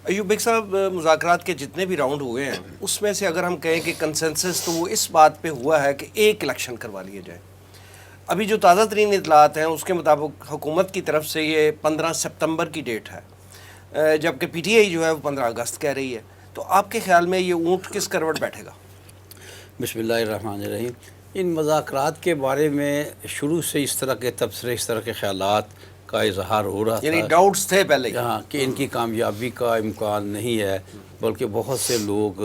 Ayub bag صاحب، مذاکرات کے جتنے بھی راؤنڈ ہوئے ہیں اس میں سے اگر ہم کہیں کہ کنسنسس تو وہ اس بات پہ ہوا ہے کہ ایک الیکشن کروا لیے جائے. ابھی جو تازہ ترین اطلاعات ہیں اس کے مطابق حکومت کی طرف سے یہ 15 سپتمبر کی ڈیٹ ہے، جبکہ پی ٹی آئی جو ہے وہ 15 اگست کہہ رہی ہے. تو آپ کے خیال میں یہ اونٹ کس کروٹ بیٹھے گا؟ بسم اللہ الرحمن الرحیم. ان مذاکرات کے بارے میں شروع سے اس طرح کے تبصرے، اس طرح کے خیالات کا اظہار ہو رہا تھا، یعنی ڈاؤٹس تھے پہلے ہاں، کہ ان کی کامیابی کا امکان نہیں ہے، بلکہ بہت سے لوگ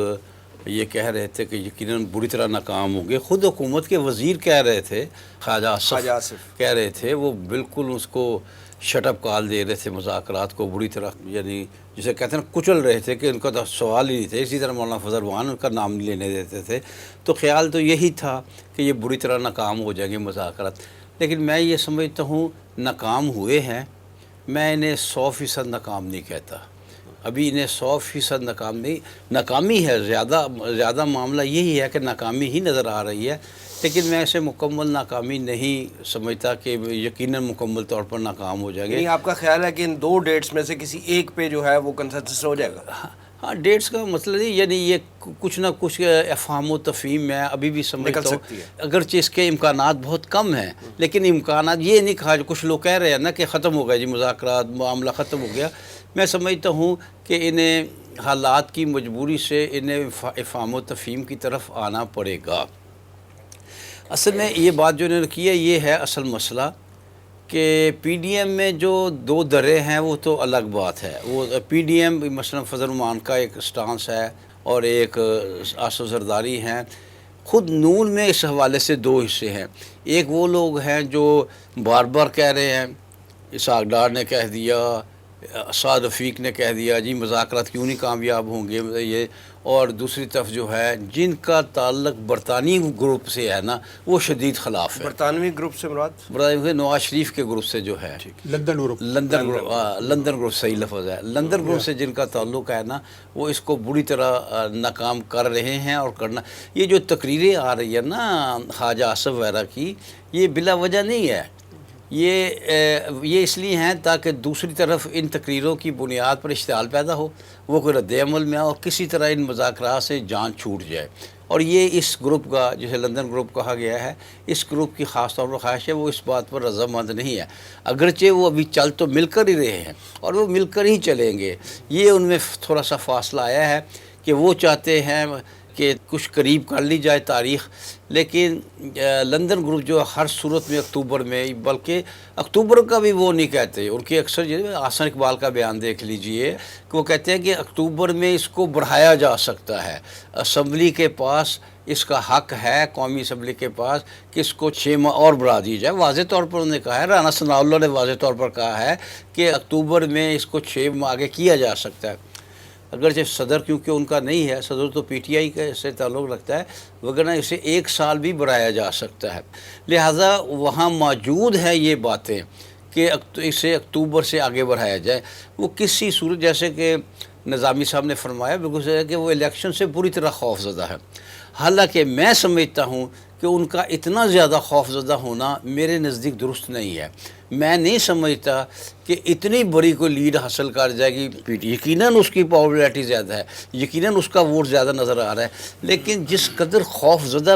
یہ کہہ رہے تھے کہ یقیناً بری طرح ناکام ہوں گے. خود حکومت کے وزیر کہہ رہے تھے، خواجہ آصف کہہ رہے تھے، وہ بالکل اس کو شٹ اپ کال دے رہے تھے، مذاکرات کو بری طرح، یعنی جسے کہتے ہیں کچل رہے تھے کہ ان کا تو سوال ہی نہیں تھے. اسی طرح مولانا فضل الرحمان ان کا نام نہیں لینے دیتے تھے. تو خیال تو یہی تھا کہ یہ بری طرح ناکام ہو جائیں گے مذاکرات. لیکن میں یہ سمجھتا ہوں ناکام ہوئے ہیں. میں انہیں 100% ناکام نہیں کہتا. ابھی انہیں 100% ناکام نہیں، ناکامی ہے، زیادہ معاملہ یہی ہے کہ ناکامی ہی نظر آ رہی ہے. لیکن میں اسے مکمل ناکامی نہیں سمجھتا کہ یقیناً مکمل طور پر ناکام ہو جائیں گے. یعنی آپ کا خیال ہے کہ ان دو ڈیٹس میں سے کسی ایک پہ جو ہے وہ کنسنسس ہو جائے گا؟ ہاں، ڈیٹس کا مسئلہ نہیں، یعنی یہ کچھ نہ کچھ افہام و تفہیم میں ابھی بھی سمجھتا ہوں، اگرچہ اس کے امکانات بہت کم ہیں، لیکن امکانات یہ نہیں کہا. کچھ لوگ کہہ رہے ہیں نا کہ ختم ہو گیا جی مذاکرات، معاملہ ختم ہو گیا. میں سمجھتا ہوں کہ انہیں حالات کی مجبوری سے انہیں افہام و تفہیم کی طرف آنا پڑے گا. اصل میں یہ بات جو انہوں نے کی ہے، یہ ہے اصل مسئلہ کہ پی ڈی ایم میں جو دو درے ہیں وہ تو الگ بات ہے. وہ پی ڈی ایم مثلا فضل الرحمان کا ایک سٹانس ہے اور ایک آصف زرداری ہیں. خود نون میں اس حوالے سے دو حصے ہیں. ایک وہ لوگ ہیں جو بار بار کہہ رہے ہیں، اسحاق ڈار نے کہہ دیا، سعد رفیق نے کہہ دیا جی مذاکرات کیوں نہیں کامیاب ہوں گے یہ. اور دوسری طرف جو ہے جن کا تعلق برطانوی گروپ سے ہے نا، وہ شدید خلاف ہے. برطانوی گروپ سے مراد نواز شریف کے گروپ سے جو ہے، لندن گروپ صحیح لفظ ہے، لندن گروپ سے جن کا تعلق ہے نا، وہ اس کو بری طرح ناکام کر رہے ہیں. اور کرنا، یہ جو تقریریں آ رہی ہے نا خواجہ آصف وغیرہ کی، یہ بلا وجہ نہیں ہے. یہ اس لیے ہیں تاکہ دوسری طرف ان تقریروں کی بنیاد پر اشتعال پیدا ہو، وہ کوئی رد عمل میں اور کسی طرح ان مذاکرات سے جان چھوٹ جائے. اور یہ اس گروپ کا، جسے لندن گروپ کہا گیا ہے، اس گروپ کی خاص طور پر خواہش ہے، وہ اس بات پر رضامند نہیں ہے. اگرچہ وہ ابھی چل تو مل کر ہی رہے ہیں اور وہ مل کر ہی چلیں گے. یہ ان میں تھوڑا سا فاصلہ آیا ہے کہ وہ چاہتے ہیں کہ کچھ قریب کر لی جائے تاریخ. لیکن لندن گروپ جو ہر صورت میں اکتوبر میں، بلکہ اکتوبر کا بھی وہ نہیں کہتے. ان کے اکثر احسن اقبال کا بیان دیکھ لیجئے کہ وہ کہتے ہیں کہ اکتوبر میں اس کو بڑھایا جا سکتا ہے. اسمبلی کے پاس اس کا حق ہے، قومی اسمبلی کے پاس، کہ اس کو 6 ماہ اور بڑھا دی جائے. واضح طور پر انہوں نے کہا ہے، رانا ثناء اللہ نے واضح طور پر کہا ہے کہ اکتوبر میں اس کو 6 ماہ آگے کیا جا سکتا ہے. اگرچہ صدر کیونکہ ان کا نہیں ہے، صدر تو پی ٹی آئی کا سے تعلق رکھتا ہے، وگرنہ اسے 1 سال بھی بڑھایا جا سکتا ہے. لہٰذا وہاں موجود ہے یہ باتیں کہ اسے اکتوبر سے آگے بڑھایا جائے. وہ کسی صورت، جیسے کہ نظامی صاحب نے فرمایا بالکل صحیح ہے کہ وہ الیکشن سے پوری طرح خوف زدہ ہے. حالانکہ میں سمجھتا ہوں کہ ان کا اتنا زیادہ خوف زدہ ہونا میرے نزدیک درست نہیں ہے. میں نہیں سمجھتا کہ اتنی بڑی کوئی لیڈ حاصل کر جائے گی. یقیناً اس کی پاپولیرٹی زیادہ ہے، یقیناً اس کا ووٹ زیادہ نظر آ رہا ہے، لیکن جس قدر خوف زدہ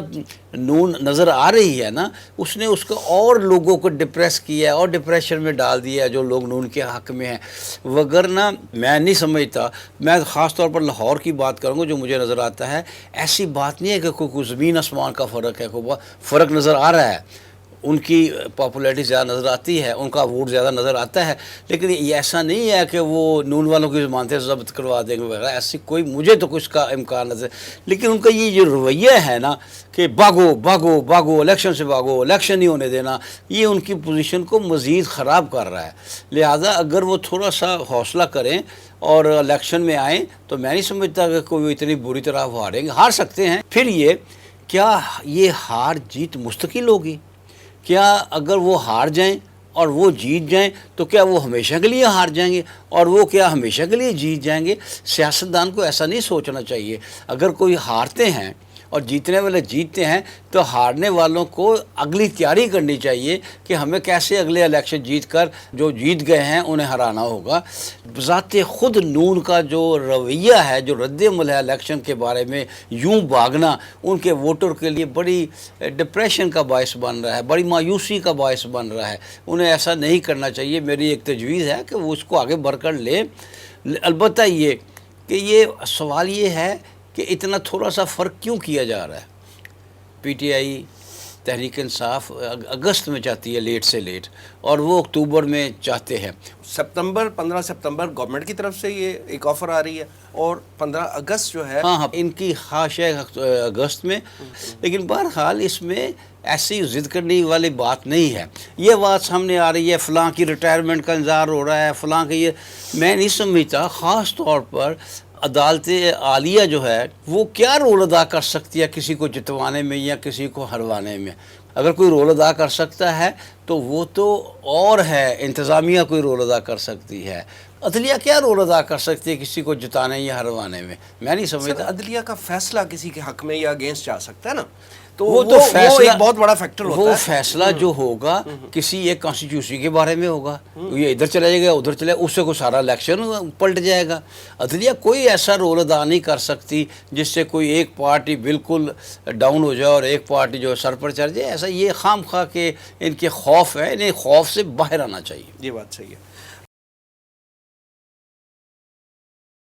نون نظر آ رہی ہے نا، اس نے اس کو اور لوگوں کو ڈپریس کیا ہے اور ڈپریشن میں ڈال دیا ہے جو لوگ نون کے حق میں ہیں. وگرنہ میں نہیں سمجھتا. میں خاص طور پر لاہور کی بات کروں گا جو مجھے نظر آتا ہے. ایسی بات نہیں ہے کہ کوئی زمین آسمان کا فرق ہے، کوئی فرق نظر آ رہا ہے. ان کی پاپولیرٹی زیادہ نظر آتی ہے، ان کا ووٹ زیادہ نظر آتا ہے، لیکن یہ ایسا نہیں ہے کہ وہ نون والوں کی ضمانتیں ضبط کروا دیں گے وغیرہ. ایسی کوئی مجھے تو کچھ کا امکان نظر. لیکن ان کا یہ جو رویہ ہے نا کہ بھاگو بھاگو بھاگو، الیکشن سے بھاگو، الیکشن نہیں ہونے دینا، یہ ان کی پوزیشن کو مزید خراب کر رہا ہے. لہٰذا اگر وہ تھوڑا سا حوصلہ کریں اور الیکشن میں آئیں تو میں نہیں سمجھتا کہ کوئی اتنی بری طرح وہ ہاریں گے. ہار سکتے ہیں. پھر کیا یہ ہار جیت مستقل ہوگی؟ کیا اگر وہ ہار جائیں اور وہ جیت جائیں تو کیا وہ ہمیشہ کے لیے ہار جائیں گے اور وہ کیا ہمیشہ کے لیے جیت جائیں گے؟ سیاستدان کو ایسا نہیں سوچنا چاہیے. اگر کوئی ہارتے ہیں اور جیتنے والے جیتتے ہیں تو ہارنے والوں کو اگلی تیاری کرنی چاہیے کہ ہمیں کیسے اگلے الیکشن جیت کر جو جیت گئے ہیں انہیں ہرانا ہوگا. بذات خود نون کا جو رویہ ہے, جو رد عمل ہے الیکشن کے بارے میں, یوں بھاگنا ان کے ووٹر کے لیے بڑی ڈپریشن کا باعث بن رہا ہے, بڑی مایوسی کا باعث بن رہا ہے. انہیں ایسا نہیں کرنا چاہیے. میری ایک تجویز ہے کہ وہ اس کو آگے بڑھ کر لے. البتہ یہ کہ یہ سوال یہ ہے کہ اتنا تھوڑا سا فرق کیوں کیا جا رہا ہے. P T I, Tehreek Insaf اگست میں چاہتی ہے لیٹ سے لیٹ, اور وہ اکتوبر میں چاہتے ہیں. سپتمبر 15 سپتمبر گورنمنٹ کی طرف سے یہ ایک آفر آ رہی ہے, اور 15 اگست جو ہے ہاں ان کی خواہش ہے اگست میں. لیکن بہرحال اس میں ایسی ضد کرنے والی بات نہیں ہے. یہ بات سامنے آ رہی ہے فلاں کی ریٹائرمنٹ کا انتظار ہو رہا ہے, فلاں کی, یہ میں نہیں سمجھتا خاص طور پر عدالت عالیہ جو ہے وہ کیا رول ادا کر سکتی ہے کسی کو جتوانے میں یا کسی کو ہروانے میں. اگر کوئی رول ادا کر سکتا ہے تو وہ تو اور ہے, انتظامیہ کوئی رول ادا کر سکتی ہے. عدلیہ کیا رول ادا کر سکتی ہے کسی کو جتانے یا ہروانے میں؟ میں نہیں سمجھتا. عدلیہ کا فیصلہ کسی کے حق میں یا اگینسٹ جا سکتا ہے نا, تو وہ ایک بہت بڑا فیکٹر ہوتا ہے. وہ فیصلہ جو ہوگا کسی ایک کانسٹیٹیوشن کے بارے میں ہوگا, یہ ادھر چلا جائے گا ادھر چلے, اس سے کوئی سارا الیکشن پلٹ جائے گا. عدلیہ کوئی ایسا رول ادا نہیں کر سکتی جس سے کوئی ایک پارٹی بالکل ڈاؤن ہو جائے اور ایک پارٹی جو سر پر چڑھ جائے. ایسا یہ خام خواہ کہ ان کے خوف ہے, انہیں خوف سے باہر آنا چاہیے. یہ بات صحیح ہے.